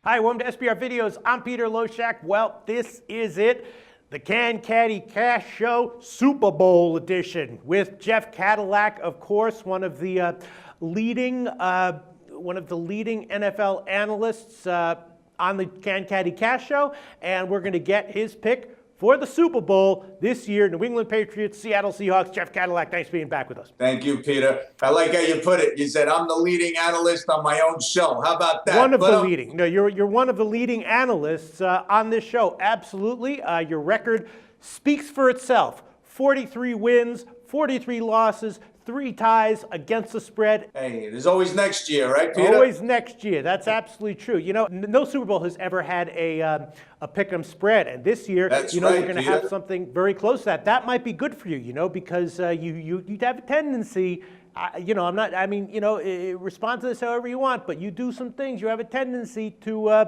Hi, welcome to SBR Videos. I'm Peter Loshak. Well, this is it. The Can Caddy Cash Show Super Bowl edition with Jeff Cadillac, of course, one of the leading NFL analysts on the Can Caddy Cash Show, and we're going to get his pick for the Super Bowl this year. New England Patriots, Seattle Seahawks. Jeff Cadillac, thanks for being back with us. Thank you, Peter. I like how you put it. You said I'm the leading analyst on my own show. How about that? One of the leading. No, you're one of the leading analysts on this show. Absolutely. Your record speaks for itself. 43 wins, 43 losses, 3 ties against the spread. Hey, there's always next year, right, Peter? Always next year. That's absolutely true. You know, no Super Bowl has ever had a pick'em spread, and this year, That's we're right, going to Peter. have something very close to that. That might be good for you, because you have a tendency. Respond to this however you want, but you do some things. You have a tendency to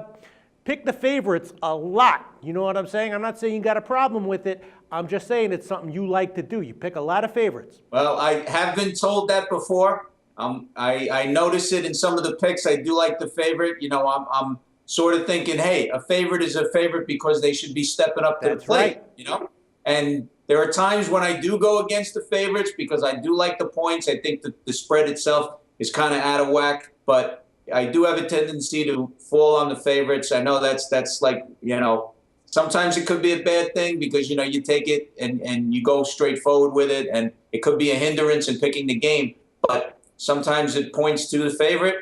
pick the favorites a lot. You know what I'm saying? I'm not saying you got a problem with it. I'm just saying it's something you like to do. You pick a lot of favorites. Well, I have been told that before. I notice it in some of the picks. I do like the favorite. I'm sort of thinking, hey, a favorite is a favorite because they should be stepping up to the plate. Right. And there are times when I do go against the favorites because I do like the points. I think that the spread itself is kind of out of whack, but I do have a tendency to fall on the favorites. I know that's like, sometimes it could be a bad thing because, you take it and you go straight forward with it, and it could be a hindrance in picking the game. But sometimes it points to the favorite,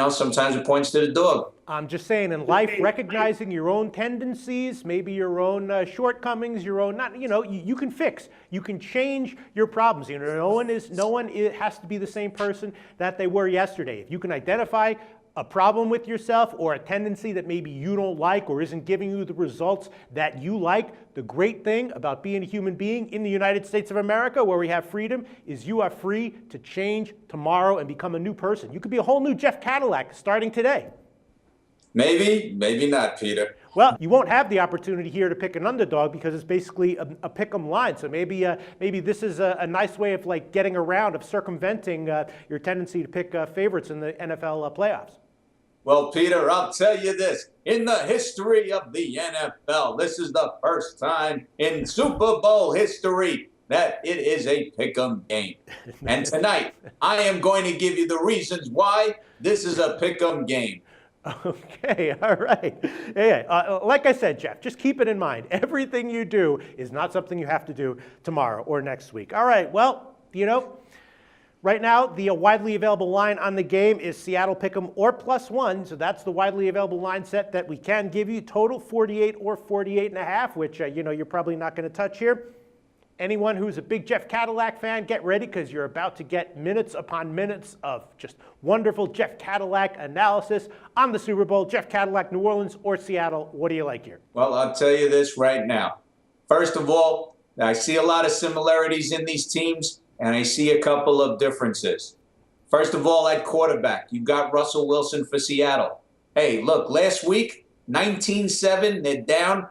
sometimes it points to the dog. I'm just saying, in life, recognizing your own tendencies, maybe your own shortcomings, your own you can fix, you can change your problems. No one has to be the same person that they were yesterday. If you can identify a problem with yourself or a tendency that maybe you don't like or isn't giving you the results that you like, the great thing about being a human being in the United States of America, where we have freedom, is you are free to change tomorrow and become a new person. You could be a whole new Jeff Cadillac starting today. Maybe, maybe not, Peter. Well, you won't have the opportunity here to pick an underdog because it's basically a pick-em line. So maybe this is a nice way of getting around, of circumventing your tendency to pick favorites in the NFL playoffs. Well, Peter, I'll tell you this. In the history of the NFL, this is the first time in Super Bowl history that it is a pick-em game. And tonight, I am going to give you the reasons why this is a pick-em game. Okay, all right. Yeah, like I said, Jeff, just keep it in mind. Everything you do is not something you have to do tomorrow or next week. All right, well, right now, the widely available line on the game is Seattle Pick'em or +1. So that's the widely available line set that we can give you. Total 48 or 48.5, which, you're probably not going to touch here. Anyone who's a big Jeff Cadillac fan, get ready because you're about to get minutes upon minutes of just wonderful Jeff Cadillac analysis on the Super Bowl. Jeff Cadillac, New Orleans or Seattle, what do you like here? Well, I'll tell you this right now. First of all, I see a lot of similarities in these teams, and I see a couple of differences. First of all, at quarterback, you've got Russell Wilson for Seattle. Hey, look, last week, 19-7, they're down.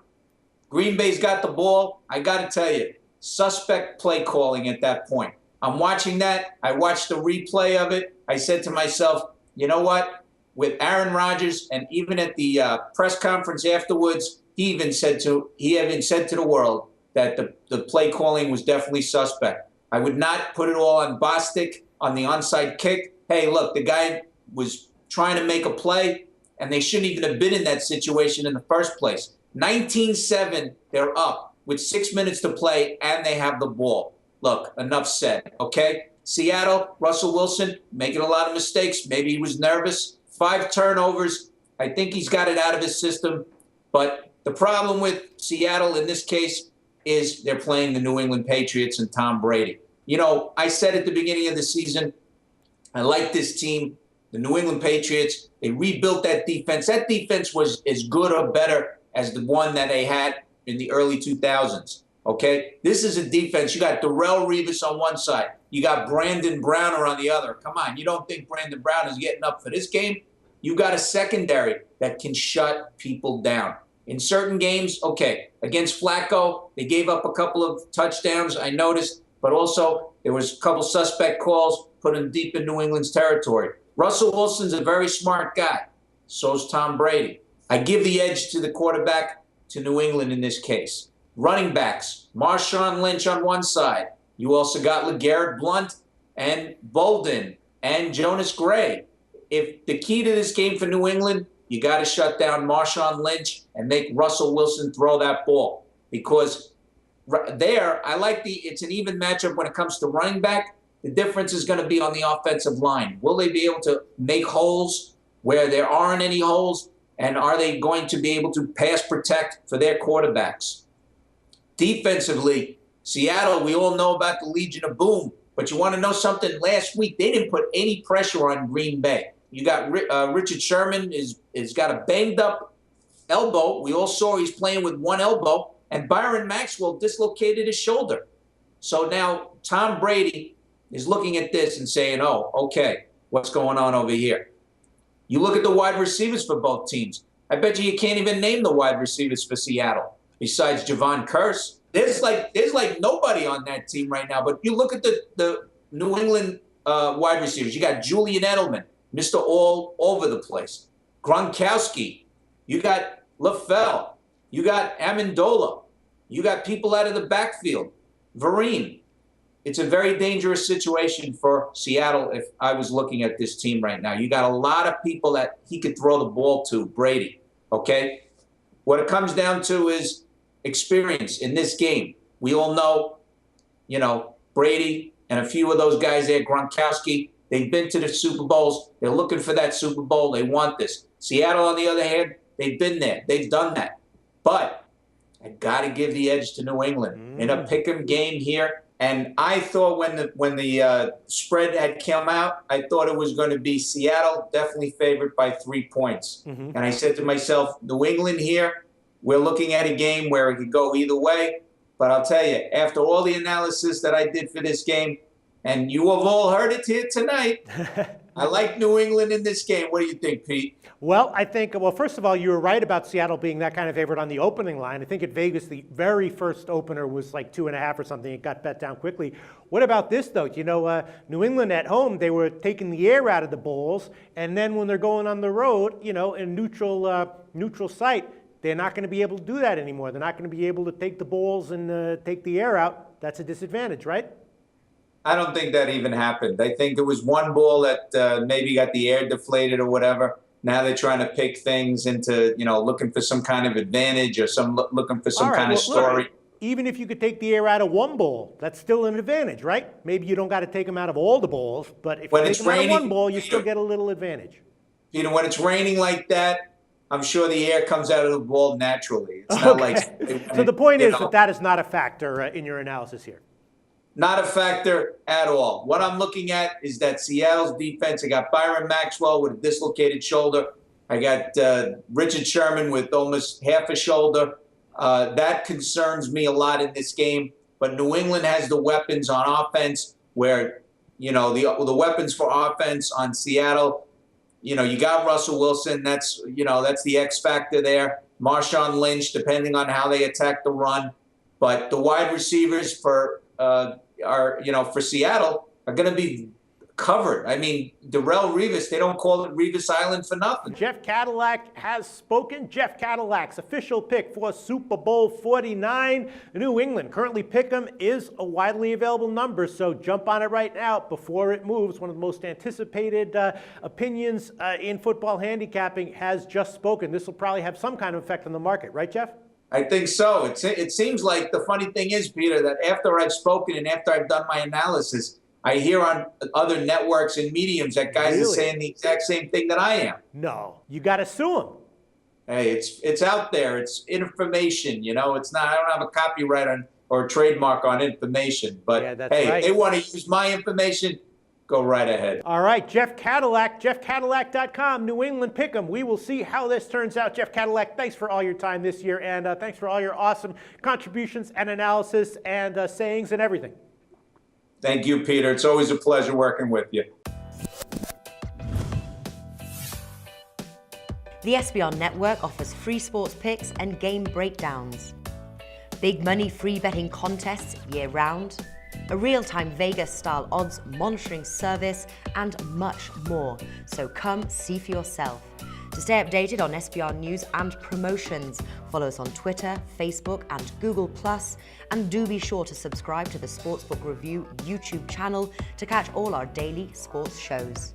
Green Bay's got the ball. I got to tell you, suspect play calling at that point. I'm watching that. I watched the replay of it. I said to myself, you know what? With Aaron Rodgers, and even at the press conference afterwards, he even said to the world that the play calling was definitely suspect. I would not put it all on Bostic on the onside kick. Hey, look, the guy was trying to make a play, and they shouldn't even have been in that situation in the first place. 19-7, they're up with 6 minutes to play, and they have the ball. Look, enough said, okay? Seattle, Russell Wilson, making a lot of mistakes. Maybe he was nervous. 5 turnovers. I think he's got it out of his system. But the problem with Seattle in this case is they're playing the New England Patriots and Tom Brady. I said at the beginning of the season, I like this team, the New England Patriots. They rebuilt that defense. That defense was as good or better as the one that they had in the early 2000s, okay? This is a defense. You got Darrelle Revis on one side. You got Brandon Browner on the other. Come on, you don't think Brandon Brown is getting up for this game? You got a secondary that can shut people down. In certain games, okay, against Flacco, they gave up a couple of touchdowns, I noticed, but also there was a couple suspect calls put him deep in New England's territory. Russell Wilson's a very smart guy. So's Tom Brady. I give the edge to the quarterback to New England in this case. Running backs, Marshawn Lynch on one side. You also got LeGarrette Blount and Bolden and Jonas Gray. If the key to this game for New England, you got to shut down Marshawn Lynch and make Russell Wilson throw that ball. Because there, it's an even matchup when it comes to running back. The difference is going to be on the offensive line. Will they be able to make holes where there aren't any holes? And are they going to be able to pass protect for their quarterbacks? Defensively, Seattle, we all know about the Legion of Boom. But you want to know something? Last week, they didn't put any pressure on Green Bay. You got Richard Sherman is got a banged-up elbow. We all saw he's playing with one elbow. And Byron Maxwell dislocated his shoulder. So now Tom Brady is looking at this and saying, oh, okay, what's going on over here? You look at the wide receivers for both teams. I bet you can't even name the wide receivers for Seattle besides Javon Curse. There's like nobody on that team right now. But you look at the New England wide receivers. You got Julian Edelman, Mr. All over the place. Gronkowski. You got LaFell. You got Amendola. You got people out of the backfield. Vereen. It's a very dangerous situation for Seattle if I was looking at this team right now. You got a lot of people that he could throw the ball to, Brady, okay? What it comes down to is experience in this game. We all know, Brady and a few of those guys there, Gronkowski, they've been to the Super Bowls. They're looking for that Super Bowl. They want this. Seattle, on the other hand, they've been there. They've done that. But I got to give the edge to New England in a pick-em game here. And I thought when the spread had come out, I thought it was going to be Seattle definitely favored by 3 points. And I said to myself, New England here, we're looking at a game where it could go either way. But I'll tell you, after all the analysis that I did for this game, and you have all heard it here tonight, I like New England in this game. What do you think, Pete? Well, I think, first of all, you were right about Seattle being that kind of favorite on the opening line. I think at Vegas, the very first opener was like 2.5 or something. It got bet down quickly. What about this, though? New England at home, they were taking the air out of the Bulls. And then when they're going on the road, in neutral site, they're not going to be able to do that anymore. They're not going to be able to take the balls and take the air out. That's a disadvantage, right? I don't think that even happened. I think it was one ball that maybe got the air deflated or whatever. Now they're trying to pick things into, looking for some kind of advantage or looking for some kind of story. Look, even if you could take the air out of one ball, that's still an advantage, right? Maybe you don't got to take them out of all the balls, but if you take them out of one ball, you still get a little advantage. When it's raining like that, I'm sure the air comes out of the ball naturally. It's not like. So the point is that is not a factor in your analysis here. Not a factor at all. What I'm looking at is that Seattle's defense. I got Byron Maxwell with a dislocated shoulder. I got Richard Sherman with almost half a shoulder. That concerns me a lot in this game. But New England has the weapons on offense where, the weapons for offense on Seattle, you got Russell Wilson. That's the X factor there. Marshawn Lynch, depending on how they attack the run. But the wide receivers for Seattle are going to be covered. I mean, Darrelle Revis, they don't call it Revis Island for nothing. Jeff Cadillac has spoken. Jeff Cadillac's official pick for Super Bowl 49. New England currently pick'em is a widely available number, so jump on it right now before it moves. One of the most anticipated opinions in football handicapping has just spoken. This will probably have some kind of effect on the market, right, Jeff? I think so. It seems like the funny thing is, Peter, that after I've spoken and after I've done my analysis, I hear on other networks and mediums that guys are saying the exact same thing that I am. No, you got to sue them. Hey, it's out there. It's information. It's not. I don't have a copyright on or a trademark on information. But yeah, that's right. If they want to use my information, go right ahead. All right, Jeff Cadillac, jeffcadillac.com, New England Pick'em. We will see how this turns out. Jeff Cadillac, thanks for all your time this year, and thanks for all your awesome contributions and analysis and sayings and everything. Thank you, Peter. It's always a pleasure working with you. The SBR Network offers free sports picks and game breakdowns, big money free betting contests year-round, a real-time Vegas-style odds monitoring service, and much more. So come see for yourself. To stay updated on SBR news and promotions, follow us on Twitter, Facebook, and Google+, and do be sure to subscribe to the Sportsbook Review YouTube channel to catch all our daily sports shows.